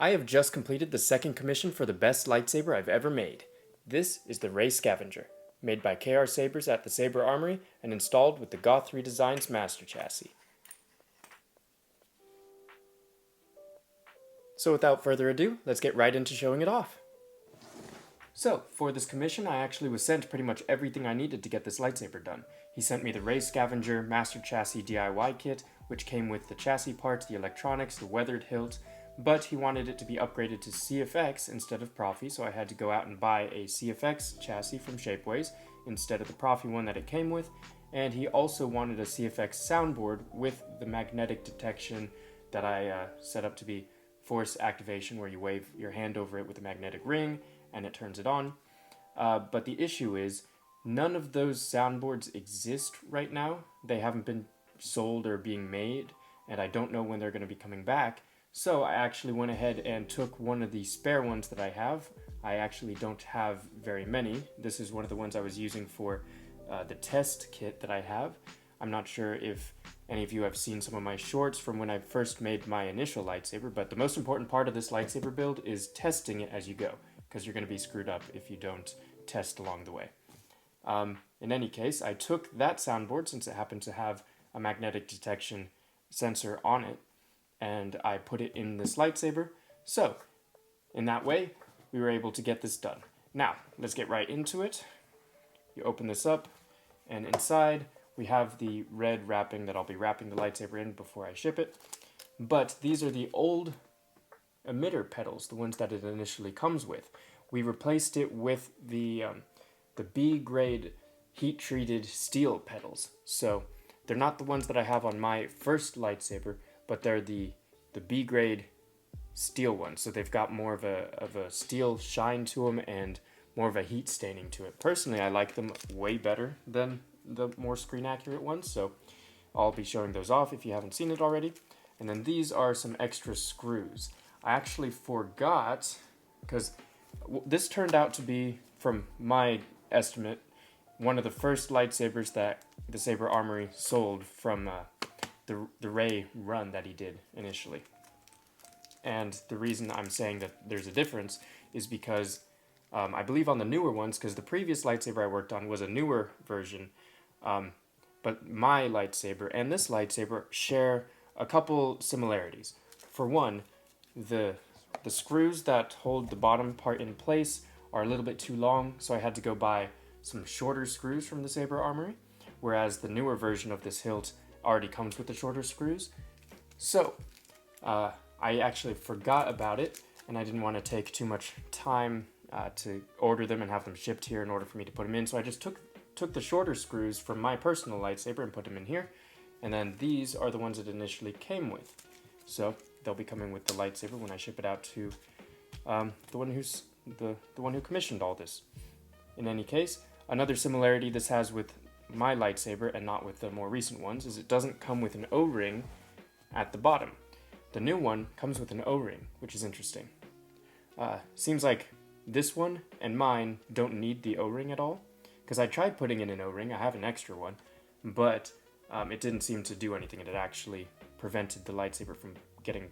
I have just completed the second commission for the best lightsaber I've ever made. This is the Rey Scavenger, made by KR Sabers at the Saber Armory and installed with the Goth 3 Designs Master Chassis. So without further ado, let's get right into showing it off. So, for this commission, I actually was sent pretty much everything I needed to get this lightsaber done. He sent me the Rey Scavenger Master Chassis DIY kit, which came with the chassis parts, the electronics, the weathered hilt, but he wanted it to be upgraded to CFX instead of Profi, so I had to go out and buy a CFX chassis from Shapeways instead of the Profi one that it came with, and he also wanted a CFX soundboard with the magnetic detection that I set up to be force activation, where you wave your hand over it with a magnetic ring, and it turns it on. But the issue is, none of those soundboards exist right now. They haven't been sold or being made, and I don't know when they're going to be coming back. So I actually went ahead and took one of the spare ones that I have. I actually don't have very many. This is one of the ones I was using for the test kit that I have. I'm not sure if any of you have seen some of my shorts from when I first made my initial lightsaber, but the most important part of this lightsaber build is testing it as you go, because you're going to be screwed up if you don't test along the way. In any case, I took that soundboard, since it happened to have a magnetic detection sensor on it, and I put it in this lightsaber. So, in that way, we were able to get this done. Now, let's get right into it. You open this up, and inside we have the red wrapping that I'll be wrapping the lightsaber in before I ship it. But these are the old emitter petals, the ones that it initially comes with. We replaced it with the B grade heat treated steel petals. So they're not the ones that I have on my first lightsaber, but they're the B grade steel ones. So they've got more of a steel shine to them and more of a heat staining to it. Personally, I like them way better than the more screen accurate ones, so I'll be showing those off if you haven't seen it already. And then these are some extra screws. I actually forgot, because this turned out to be, from my estimate, one of the first lightsabers that the Saber Armory sold from the Rey run that he did initially. And the reason I'm saying that there's a difference is because I believe on the newer ones, because the previous lightsaber I worked on was a newer version, but my lightsaber and this lightsaber share a couple similarities. For one, the screws that hold the bottom part in place are a little bit too long, so I had to go buy some shorter screws from the Saber Armory, whereas the newer version of this hilt already comes with the shorter screws. So, I actually forgot about it, and I didn't want to take too much time to order them and have them shipped here in order for me to put them in, so I just took the shorter screws from my personal lightsaber and put them in here, and then these are the ones it initially came with. So they'll be coming with the lightsaber when I ship it out to the one who commissioned all this. In any case, another similarity this has with my lightsaber and not with the more recent ones is it doesn't come with an O-ring at the bottom. The new one comes with an O-ring, which is interesting. Seems like this one and mine don't need the O-ring at all, because I tried putting in an O-ring. I have an extra one, but it didn't seem to do anything. It actually prevented the lightsaber from getting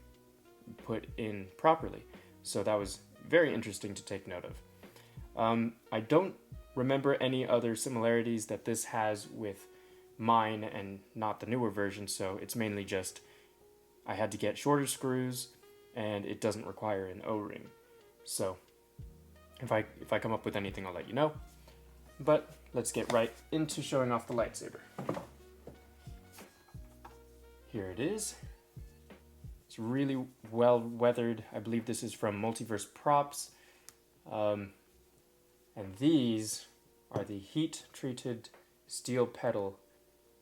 put in properly. So that was very interesting to take note of. I don't remember any other similarities that this has with mine and not the newer version, so it's mainly just I had to get shorter screws and it doesn't require an O-ring. So if I come up with anything, I'll let you know. But let's get right into showing off the lightsaber. Here it is. It's really well weathered. I believe this is from Multiverse Props. And these are the heat-treated steel petal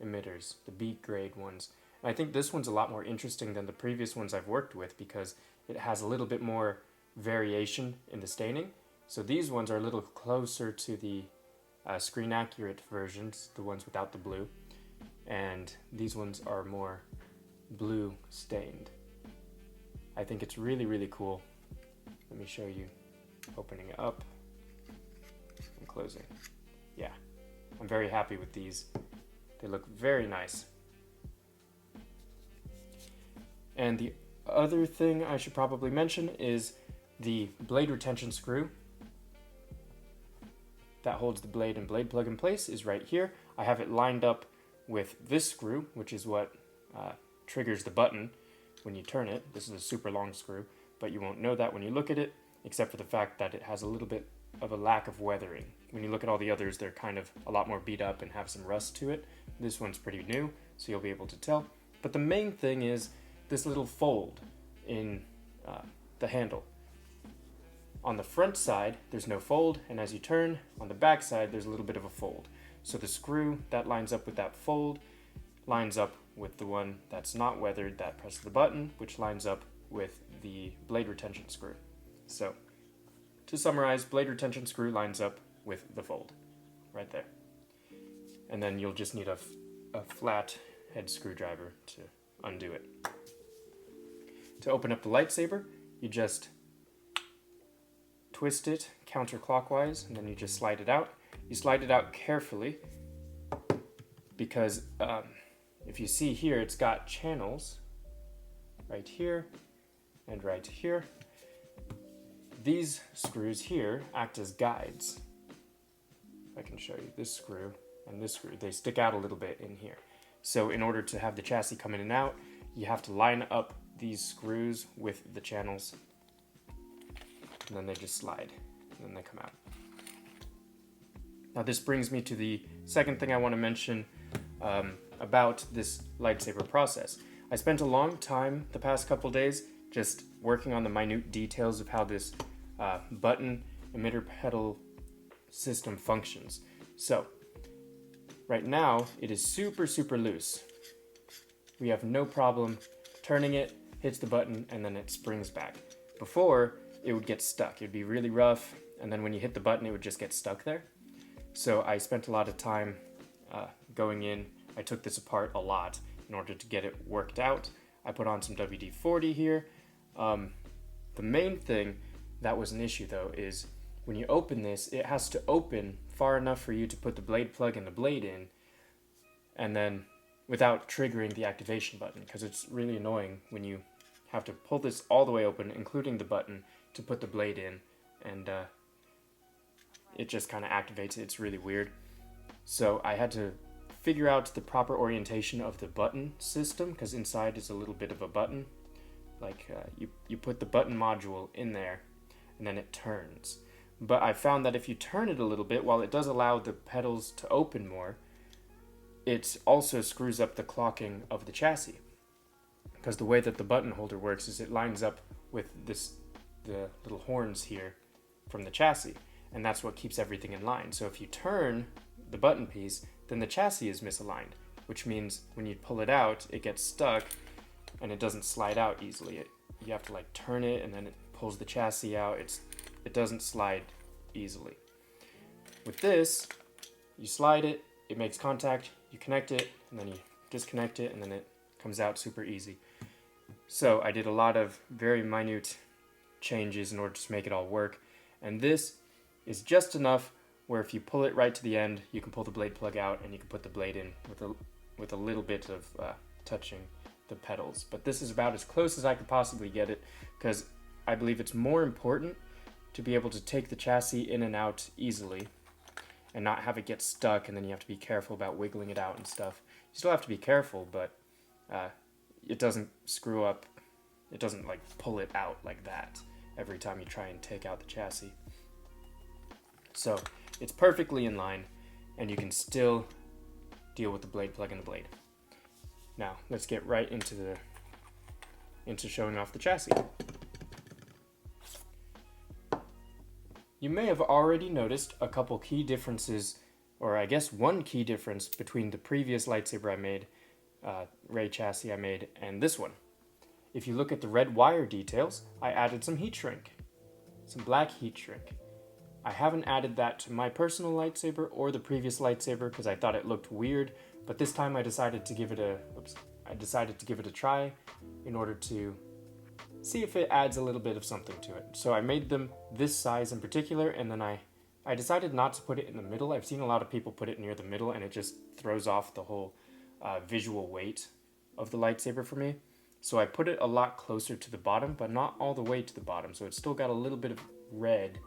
emitters, the B grade ones. And I think this one's a lot more interesting than the previous ones I've worked with because it has a little bit more variation in the staining. So these ones are a little closer to the screen accurate versions, the ones without the blue, and these ones are more blue stained. I think it's really, really cool. Let me show you opening it up and closing. Yeah, I'm very happy with these. They look very nice. And the other thing I should probably mention is the blade retention screw that holds the blade and blade plug in place is right here. I have it lined up with this screw, which is what triggers the button when you turn it. This is a super long screw, but you won't know that when you look at it, except for the fact that it has a little bit of a lack of weathering. When you look at all the others, they're kind of a lot more beat up and have some rust to it. This one's pretty new, so you'll be able to tell. But the main thing is this little fold in the handle. On the front side, there's no fold, and as you turn, on the back side, there's a little bit of a fold. So the screw that lines up with that fold lines up with the one that's not weathered that presses the button, which lines up with the blade retention screw. So, to summarize, blade retention screw lines up with the fold, right there. And then you'll just need a flat head screwdriver to undo it. To open up the lightsaber, you just twist it counterclockwise, and then you just slide it out. You slide it out carefully, because if you see here, it's got channels right here and right here. These screws here act as guides. If I can show you this screw and this screw, they stick out a little bit in here. So in order to have the chassis come in and out, you have to line up these screws with the channels, and then they just slide, and then they come out. Now this brings me to the second thing I want to mention about this lightsaber process. I spent a long time the past couple days just working on the minute details of how this button emitter petal system functions. So right now it is super loose. We have no problem turning it, hits the button, and then it springs back. Before, it would get stuck. It would be really rough, and then when you hit the button, it would just get stuck there. So I spent a lot of time going in. I took this apart a lot in order to get it worked out. I put on some WD-40 here. The main thing that was an issue though is when you open this, it has to open far enough for you to put the blade plug and the blade in, and then without triggering the activation button, because it's really annoying when you have to pull this all the way open, including the button, to put the blade in, and it just kind of activates it. It's really weird. So I had to figure out the proper orientation of the button system, because inside is a little bit of a button. Like you put the button module in there, and then it turns. But I found that if you turn it a little bit, while it does allow the petals to open more, it also screws up the clocking of the chassis. Because the way that the button holder works is it lines up with the little horns here from the chassis, and that's what keeps everything in line. So if you turn the button piece, then the chassis is misaligned, which means when you pull it out, it gets stuck and it doesn't slide out easily. You have to like turn it, and then it pulls the chassis out. It doesn't slide easily. With this, you slide it, it makes contact, you connect it, and then you disconnect it, and then it comes out super easy. So I did a lot of very minute changes in order to make it all work, and this is just enough where if you pull it right to the end, you can pull the blade plug out and you can put the blade in with a little bit of touching the petals. But this is about as close as I could possibly get it, because I believe it's more important to be able to take the chassis in and out easily and not have it get stuck, and then you have to be careful about wiggling it out and stuff. You still have to be careful, but it doesn't screw up. It doesn't like pull it out like that every time you try and take out the chassis. So it's perfectly in line, and you can still deal with the blade plug and the blade. Now let's get right into showing off the chassis. You may have already noticed a couple key differences, or I guess one key difference between the previous lightsaber I made, Rey chassis I made, and this one. If you look at the red wire details, I added some heat shrink, some black heat shrink. I haven't added that to my personal lightsaber or the previous lightsaber because I thought it looked weird, but this time I decided to give it a try in order to see if it adds a little bit of something to it. So I made them this size in particular, and then I decided not to put it in the middle. I've seen a lot of people put it near the middle, and it just throws off the whole visual weight of the lightsaber for me. So I put it a lot closer to the bottom, but not all the way to the bottom. So it's still got a little bit of red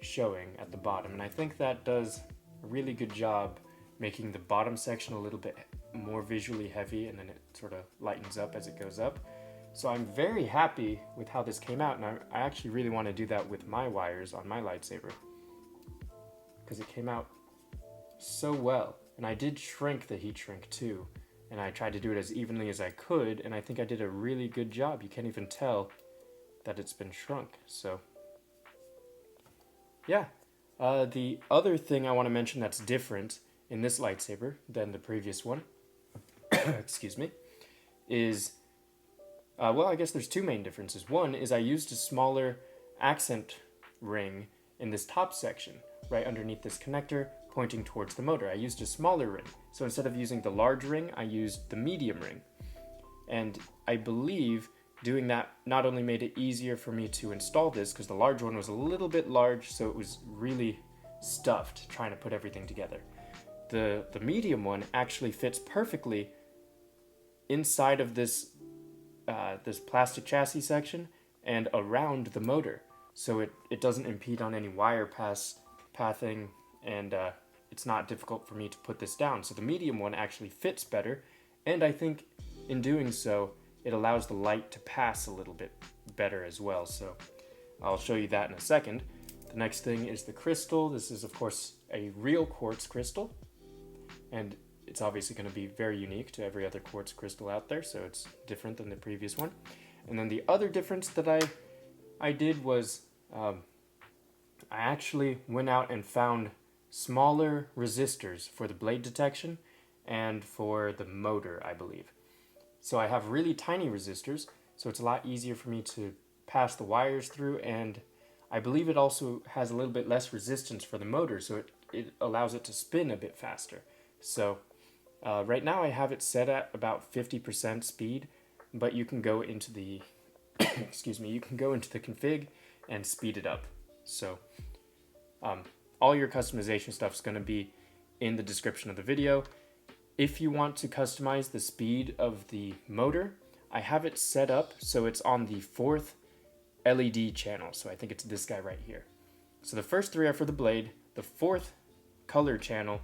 showing at the bottom. And I think that does a really good job making the bottom section a little bit more visually heavy, and then it sort of lightens up as it goes up. So I'm very happy with how this came out, and I actually really want to do that with my wires on my lightsaber, because it came out so well. And I did shrink the heat shrink too, and I tried to do it as evenly as I could, and I think I did a really good job. You can't even tell that it's been shrunk. So yeah, the other thing I want to mention that's different in this lightsaber than the previous one, excuse me, is, well, I guess there's two main differences. One is I used a smaller accent ring in this top section, right underneath this connector, pointing towards the motor. I used a smaller ring. So instead of using the large ring, I used the medium ring. And I believe doing that not only made it easier for me to install this, because the large one was a little bit large, so it was really stuffed trying to put everything together. The medium one actually fits perfectly inside of this this plastic chassis section and around the motor, so it doesn't impede on any wire pathing, and it's not difficult for me to put this down. So the medium one actually fits better, and I think in doing so it allows the light to pass a little bit better as well. So I'll show you that in a second. The next thing is the crystal. This is of course a real quartz crystal, and it's obviously going to be very unique to every other quartz crystal out there, so it's different than the previous one. And then the other difference that I did was I actually went out and found smaller resistors for the blade detection and for the motor, I believe. So I have really tiny resistors, so it's a lot easier for me to pass the wires through, and I believe it also has a little bit less resistance for the motor, so it allows it to spin a bit faster. So right now I have it set at about 50% speed, but you can go into the excuse me, you can go into the config and speed it up. So all your customization stuff is going to be in the description of the video. If you want to customize the speed of the motor, I have it set up so it's on the 4th LED channel. So I think it's this guy right here. So the first 3 are for the blade. The 4th color channel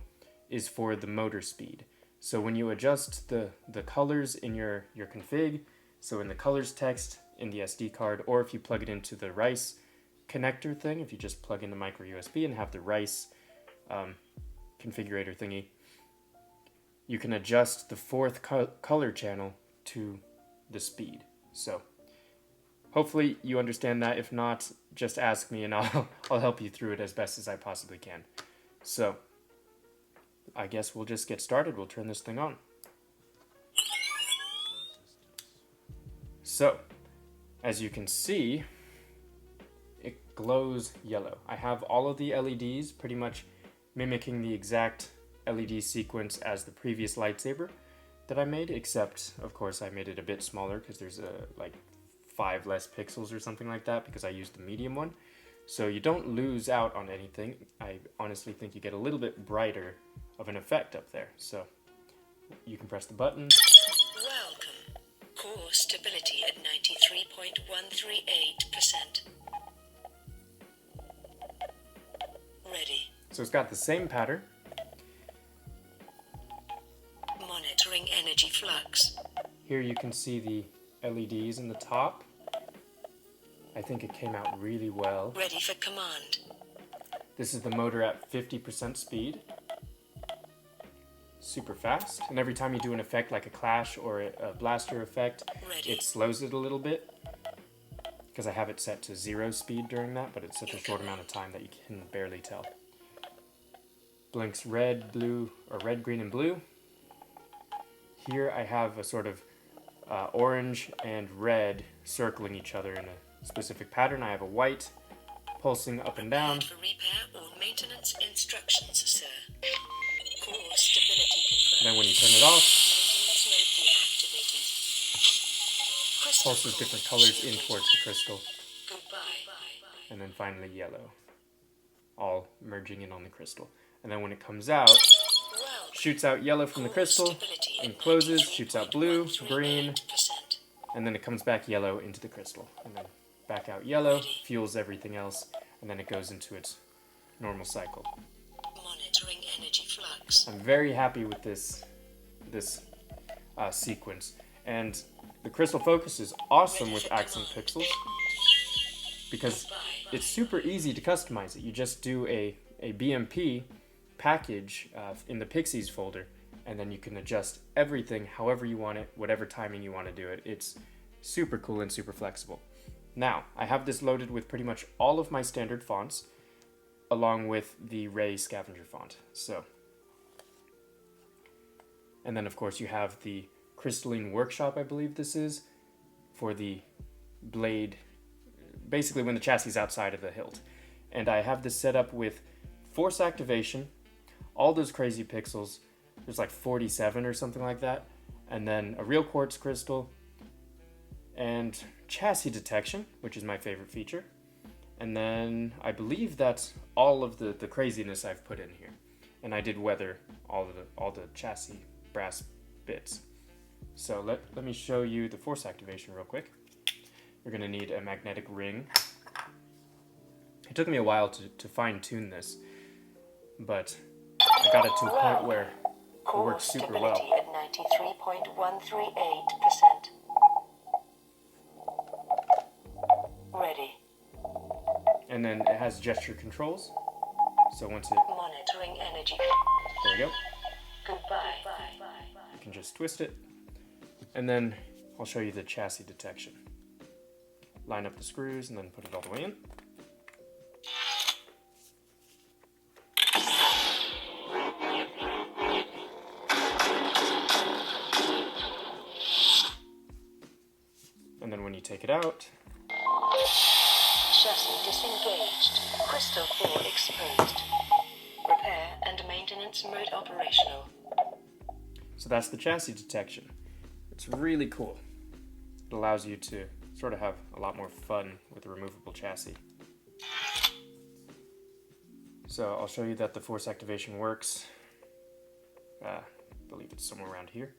is for the motor speed. So when you adjust the colors in your config, so in the colors text in the SD card, or if you plug it into the Rice connector thing, if you just plug in the micro USB and have the Rice configurator thingy, you can adjust the 4th color channel to the speed. So hopefully you understand that. If not, just ask me and I'll help you through it as best as I possibly can. So I guess we'll just get started. We'll turn this thing on. So as you can see, it glows yellow. I have all of the LEDs pretty much mimicking the exact LED sequence as the previous lightsaber that I made, except of course I made it a bit smaller because there's like 5 less pixels or something like that because I used the medium one. So you don't lose out on anything. I honestly think you get a little bit brighter of an effect up there. So you can press the button. Welcome. Core stability at 93.138%. Ready. So it's got the same pattern. Monitoring energy flux. Here you can see the LEDs in the top. I think it came out really well. Ready for command. This is the motor at 50% speed. Super fast. And every time you do an effect like a clash or a blaster effect, Ready. it slows it a little bit. Because I have it set to 0 speed during that, but it's such a short amount of time that you can barely tell. Blinks red, blue, or red, green, and blue. Here I have a sort of orange and red circling each other in a specific pattern. I have a white pulsing up and down. For repair or maintenance instructions, sir. Core stability confirmed. Then when you turn it off, Maintenance mode deactivated. Crystal pulses core different colors in shielded. towards the crystal. Goodbye. And then finally yellow, all merging in on the crystal. And then when it comes out, Welcome. shoots out yellow from the crystal and closes, shoots out blue, green, and then it comes back yellow into the crystal, and then back out yellow, fuels everything else, and then it goes into its normal cycle. Monitoring energy flux. I'm very happy with this sequence, and the crystal focus is awesome with accent pixels because it's super easy to customize it. You just do a BMP package in the Pixies folder, and then you can adjust everything however you want it, whatever timing you want to do it. It's super cool and super flexible. Now, I have this loaded with pretty much all of my standard fonts, along with the Rey Scavenger font. So, and then of course you have the Crystalline Workshop, I believe this is, for the blade, basically when the chassis is outside of the hilt. And I have this set up with force activation, all those crazy pixels, there's like 47 or something like that, and then a real quartz crystal, and chassis detection, which is my favorite feature. And then I believe that's all of the craziness I've put in here. And I did weather all the chassis brass bits. So let me show you the force activation real quick. You're gonna need a magnetic ring. It took me a while to fine tune this, but I got it to a point where it works super well. At 93.138%. Ready. And then it has gesture controls. So once it... Monitoring energy. There we go. Goodbye. You can just twist it. And then I'll show you the chassis detection. Line up the screws and then put it all the way in. And then when you take it out, Chassis disengaged. Crystal core exposed. Repair and maintenance mode operational. so that's the chassis detection. It's really cool. It allows you to sort of have a lot more fun with a removable chassis. So I'll show you that the force activation works. I believe it's somewhere around here.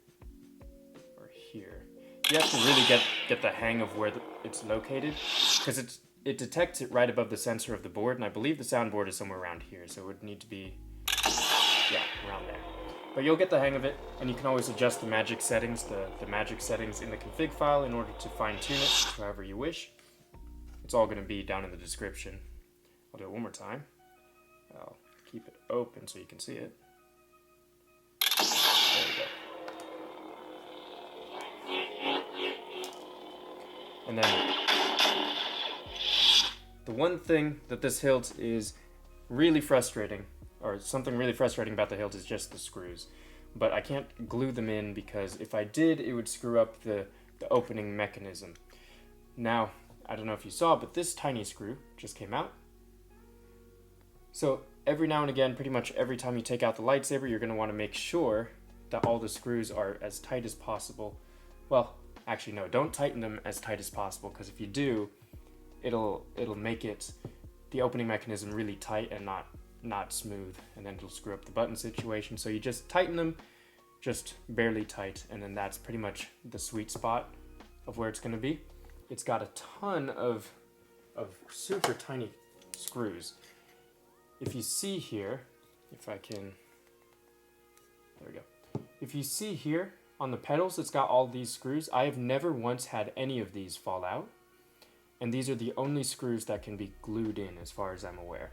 Or here. You have to really get the hang of where it's located, because it detects it right above the sensor of the board, and I believe the soundboard is somewhere around here, so it would need to be, yeah, around there. But you'll get the hang of it, and you can always adjust the magic settings, the magic settings in the config file in order to fine tune it however you wish. It's all going to be down in the description. I'll do it one more time. I'll keep it open so you can see it. There we go. And then the one thing that this hilt is really frustrating, or something really frustrating about the hilt, is just the screws. But I can't glue them in because if I did, it would screw up the opening mechanism. Now, I don't know if you saw, but this tiny screw just came out. So every now and again, pretty much every time you take out the lightsaber, you're going to want to make sure that all the screws are as tight as possible. Well, actually no, don't tighten them as tight as possible, because if you do, it'll make the opening mechanism really tight and not smooth, and then it'll screw up the button situation. So you just tighten them just barely tight, and then that's pretty much the sweet spot of where it's going to be. It's got a ton of super tiny screws. If you see here, there we go. If you see here on the petals, it's got all these screws. I have never once had any of these fall out. And these are the only screws that can be glued in as far as I'm aware.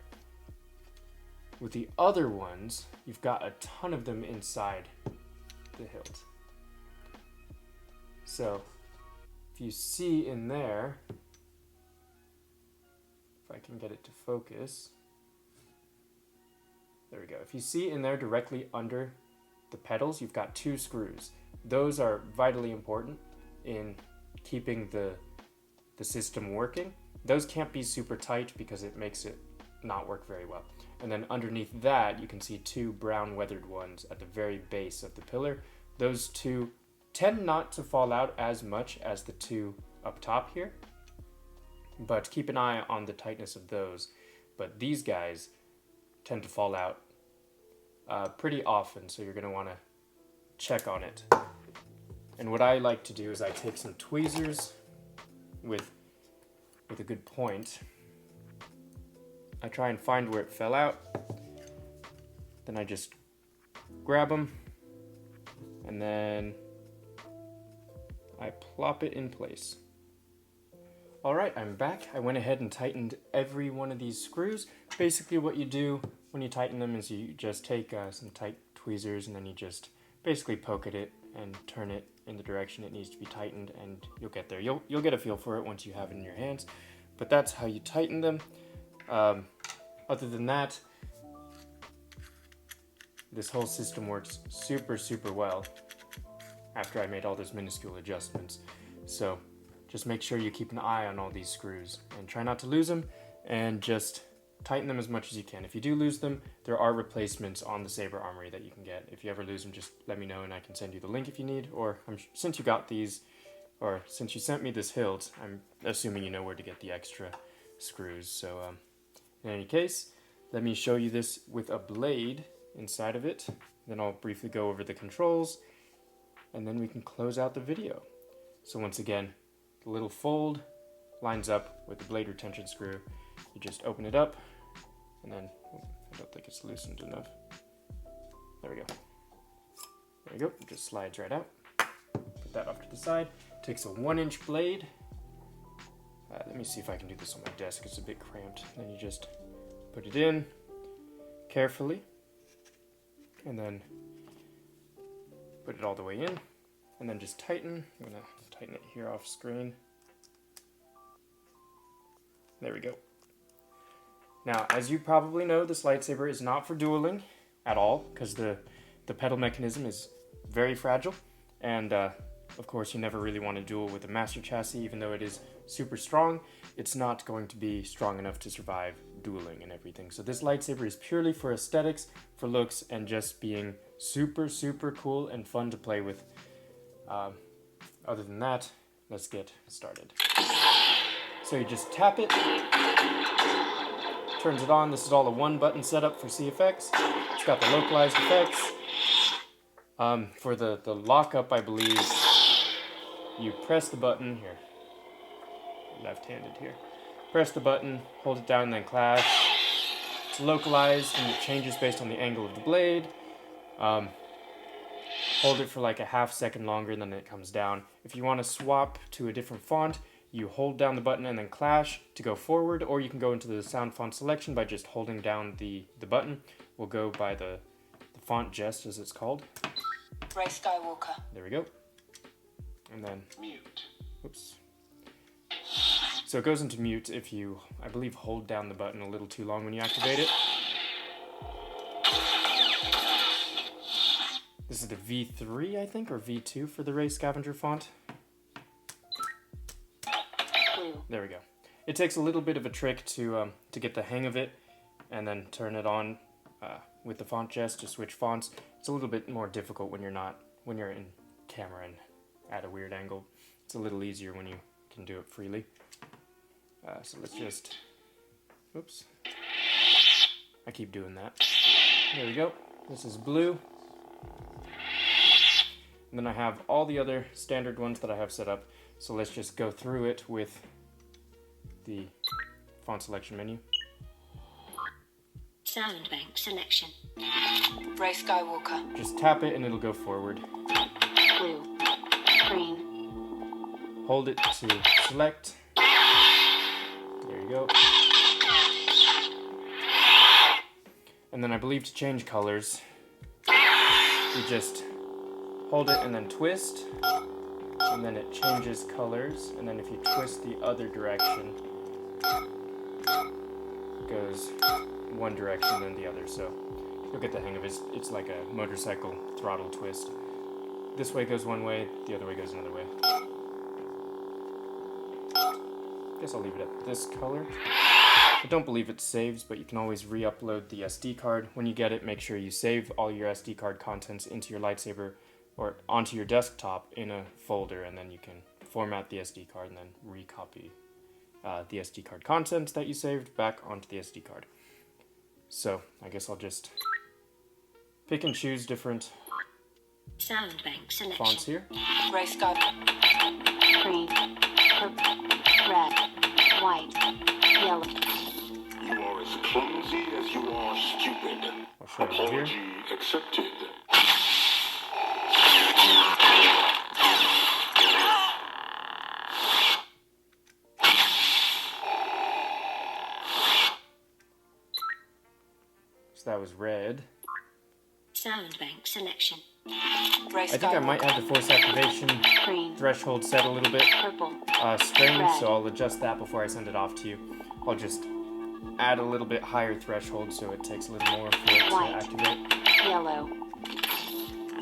With the other ones, you've got a ton of them inside the hilt. So, if you see in there, if I can get it to focus, there we go. If you see in there directly under the petals, you've got 2 screws. Those are vitally important in keeping the system working. Those can't be super tight because it makes it not work very well. And then underneath that, you can see 2 brown weathered ones at the very base of the pillar. Those 2 tend not to fall out as much as the 2 up top here, but keep an eye on the tightness of those. But these guys tend to fall out pretty often, so you're going to want to check on it. And what I like to do is I take some tweezers with a good point. I try and find where it fell out. Then I just grab them and then I plop it in place. Alright, I'm back. I went ahead and tightened every one of these screws. Basically what you do when you tighten them is you just take some tight tweezers and then you just basically poke at it and turn it in the direction it needs to be tightened, and you'll get there. You'll get a feel for it once you have it in your hands, but that's how you tighten them. Other than that, this whole system works super well after I made all those minuscule adjustments. So just make sure you keep an eye on all these screws and try not to lose them, and just tighten them as much as you can. If you do lose them, there are replacements on the Saber Armory that you can get. If you ever lose them, just let me know and I can send you the link if you need, or since you got these, or since you sent me this hilt, I'm assuming you know where to get the extra screws. So in any case, let me show you this with a blade inside of it. Then I'll briefly go over the controls, and then we can close out the video. So once again, the little fold lines up with the blade retention screw. You just open it up, and then, I don't think it's loosened enough. There we go. There you go, it just slides right out. Put that off to the side. Takes a 1-inch blade. Let me see if I can do this on my desk, it's a bit cramped. Then you just put it in carefully, and then put it all the way in, and then just tighten. I'm gonna tighten it here off screen. There we go. Now, as you probably know, this lightsaber is not for dueling at all, because the petal mechanism is very fragile, and of course you never really want to duel with a master chassis. Even though it is super strong, it's not going to be strong enough to survive dueling and everything. So this lightsaber is purely for aesthetics, for looks, and just being super cool and fun to play with. Other than that, let's get started. So you just tap it, turns it on. This is all a 1-button setup for CFX. It's got the localized effects. For the lockup, I believe, you press the button here. Left-handed here. Press the button, hold it down, and then clash. It's localized and it changes based on the angle of the blade. Hold it for like a half second longer and then it comes down. If you want to swap to a different font, you hold down the button and then clash to go forward, or you can go into the sound font selection by just holding down the button. We'll go by the font jest, as it's called. Rey Skywalker. There we go. And then Mute. Oops. So it goes into mute if you, I believe, hold down the button a little too long when you activate it. This is the V3, I think, or V2 for the Rey Scavenger font. There we go. It takes a little bit of a trick to get the hang of it, and then turn it on with the font jest to switch fonts. It's a little bit more difficult when you're in camera and at a weird angle. It's a little easier when you can do it freely. So let's just, oops. I keep doing that. There we go. This is blue. And then I have all the other standard ones that I have set up. So let's just go through it with the font selection menu. Sound bank selection. Rey Skywalker. Just tap it and it'll go forward. Blue. Green. Hold it to select. There you go. And then I believe to change colors, you just hold it and then twist, and then it changes colors, and then if you twist the other direction, it goes one direction then the other, so you'll get the hang of it. It's like a motorcycle throttle twist. This way goes one way, the other way goes another way. Guess I'll leave it at this color. I don't believe it saves, but you can always re-upload the SD card. When you get it, make sure you save all your SD card contents into your lightsaber or onto your desktop in a folder, and then you can format the SD card and then recopy the SD card contents that you saved back onto the SD card. So I guess I'll just pick and choose different Sound bank selection. fonts here. Rey Scavenger. Green, purple, red, white, yellow. You are as clumsy as you are stupid. I'll show you here. Apology accepted. So that was red. Sound bank selection. Rey I think I might have the force activation Green, threshold set a little bit purple, strange, so I'll adjust that before I send it off to you. I'll just add a little bit higher threshold so it takes a little more for it to White. activate. yellow.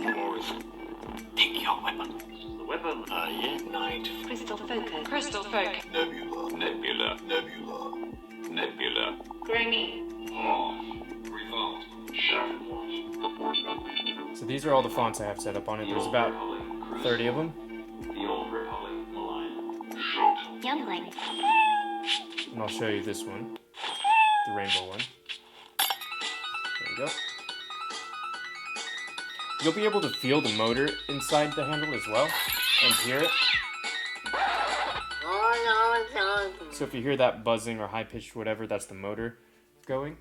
You are as... Pick your weapon. The weapon, yeah. Night. Crystal focus. Crystal focus. Nebula. Nebula. Nebula. Nebula. Green. Off. Revolt. Shadow. So these are all the fonts I have set up on it. There's about 30 of them. The Old Republic Alliance. Youngling. And I'll show you this one. The rainbow one. There we go. You'll be able to feel the motor inside the handle as well, and hear it. So if you hear that buzzing or high-pitched whatever, that's the motor going.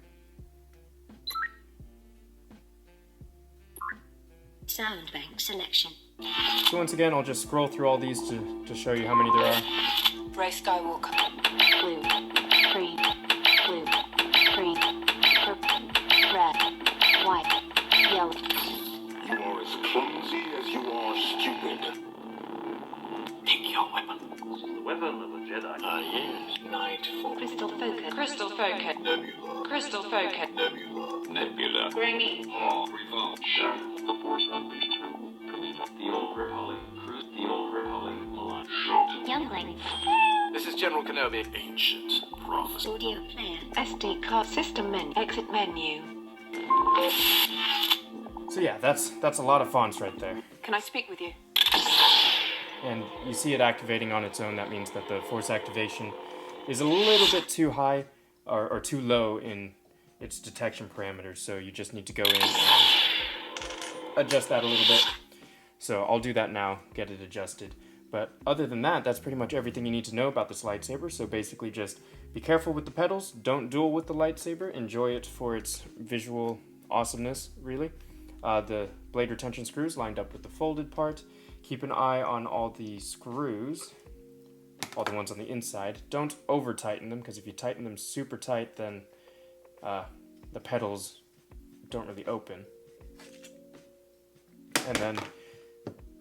Sound bank selection. So once again, I'll just scroll through all these to show you how many there are. Rey Skywalker. Blue, green, blue, green, purple, red, white, yellow. You are as clumsy as you are stupid. Pick your weapon. The weapon of a Jedi. Yes. Night. Crystal focus. Crystal focus. Nebula. Crystal focus. Nebula. Nebula. Green. Off. Revolt. Shadow. The Old Republic Cruise. The Old Republic Alliance. Youngling. This is General Kenobi. Ancient prophecy. Audio player. SD card system menu. Exit menu. So yeah, that's a lot of fonts right there. Can I speak with you? And you see it activating on its own. That means that the force activation is a little bit too high or too low in its detection parameters. So you just need to go in and adjust that a little bit. So I'll do that now, get it adjusted. But other than that, that's pretty much everything you need to know about this lightsaber. So basically just be careful with the petals. Don't duel with the lightsaber. Enjoy it for its visual awesomeness, really. The blade retention screws lined up with the folded part. Keep an eye on all the screws, all the ones on the inside. Don't over tighten them, because if you tighten them super tight, then the petals don't really open. And then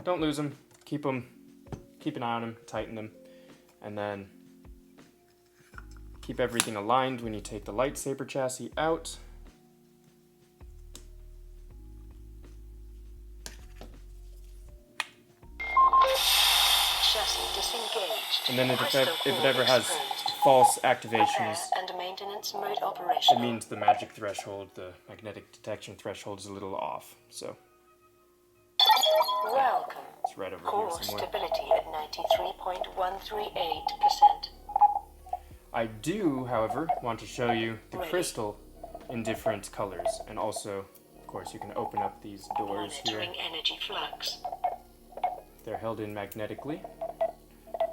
don't lose them. Keep an eye on them, tighten them, and then keep everything aligned when you take the lightsaber chassis out. Chassis disengaged. And then if Crystal it core ever has exposed. false Repair activations, and maintenance mode it operational. means the magic threshold, the magnetic detection threshold is a little off. So Welcome. it's right over Core here somewhere. stability at 93.138%. I do, however, want to show you the Ready. crystal in different colors. And also, of course, you can open up these doors here. Monitoring energy flux. They're held in magnetically.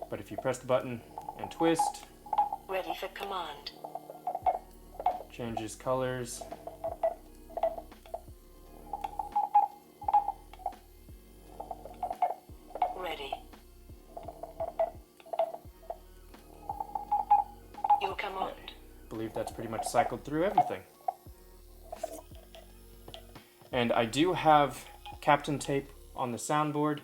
But if you press the button and twist, Ready for command. changes colors. Ready. Your command. I believe that's pretty much cycled through everything. And I do have Captain tape on the soundboard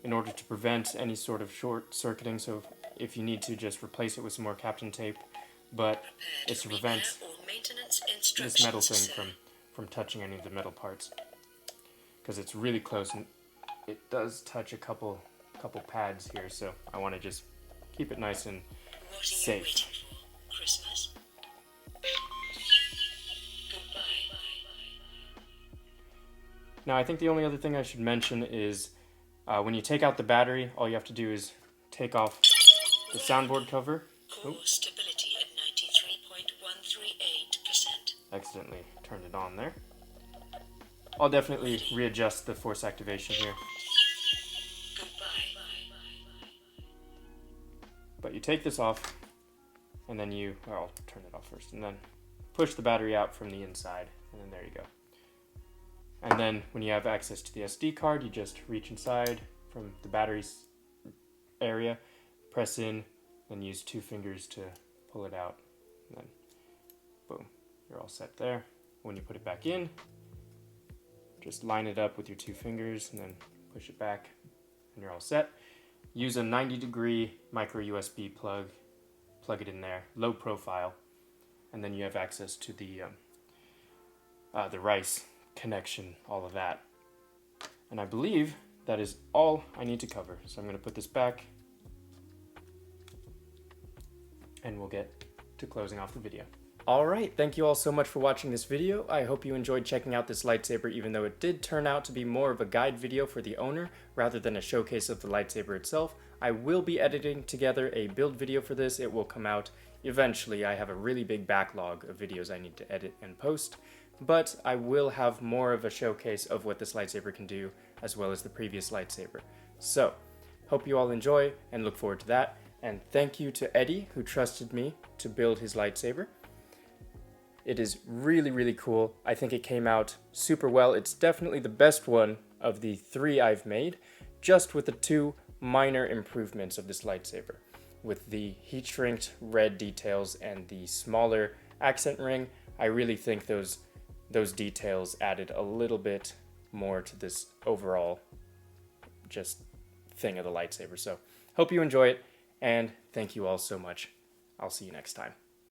in order to prevent any sort of short circuiting, so if you need to, just replace it with some more Captain tape, but it's to prevent this metal thing from touching any of the metal parts, because it's really close and it does touch a couple pads here, so I want to just keep it nice and safe. Christmas. Goodbye. Now I think the only other thing I should mention is when you take out the battery, all you have to do is take off the soundboard cover. Core stability at 93.138%. Accidentally turned it on there. I'll definitely readjust the force activation here. But you take this off, and then I'll turn it off first, and then push the battery out from the inside, and then there you go. And then when you have access to the SD card, you just reach inside from the battery's area, press in, then use 2 fingers to pull it out, and then boom, you're all set there. When you put it back in, just line it up with your 2 fingers and then push it back, and you're all set. Use a 90-degree micro USB plug it in there, low profile, and then you have access to the rice connection, all of that. And I believe that is all I need to cover. So I'm going to put this back, and we'll get to closing off the video. Alright, thank you all so much for watching this video. I hope you enjoyed checking out this lightsaber, even though it did turn out to be more of a guide video for the owner rather than a showcase of the lightsaber itself. I will be editing together a build video for this. It will come out eventually. I have a really big backlog of videos I need to edit and post, but I will have more of a showcase of what this lightsaber can do, as well as the previous lightsaber. So, hope you all enjoy and look forward to that. And thank you to Eddie, who trusted me to build his lightsaber. It is really, really cool. I think it came out super well. It's definitely the best one of the 3 I've made, just with the 2 minor improvements of this lightsaber. With the heat-shrinked red details and the smaller accent ring, I really think those details added a little bit more to this overall just thing of the lightsaber. So, hope you enjoy it, and thank you all so much. I'll see you next time.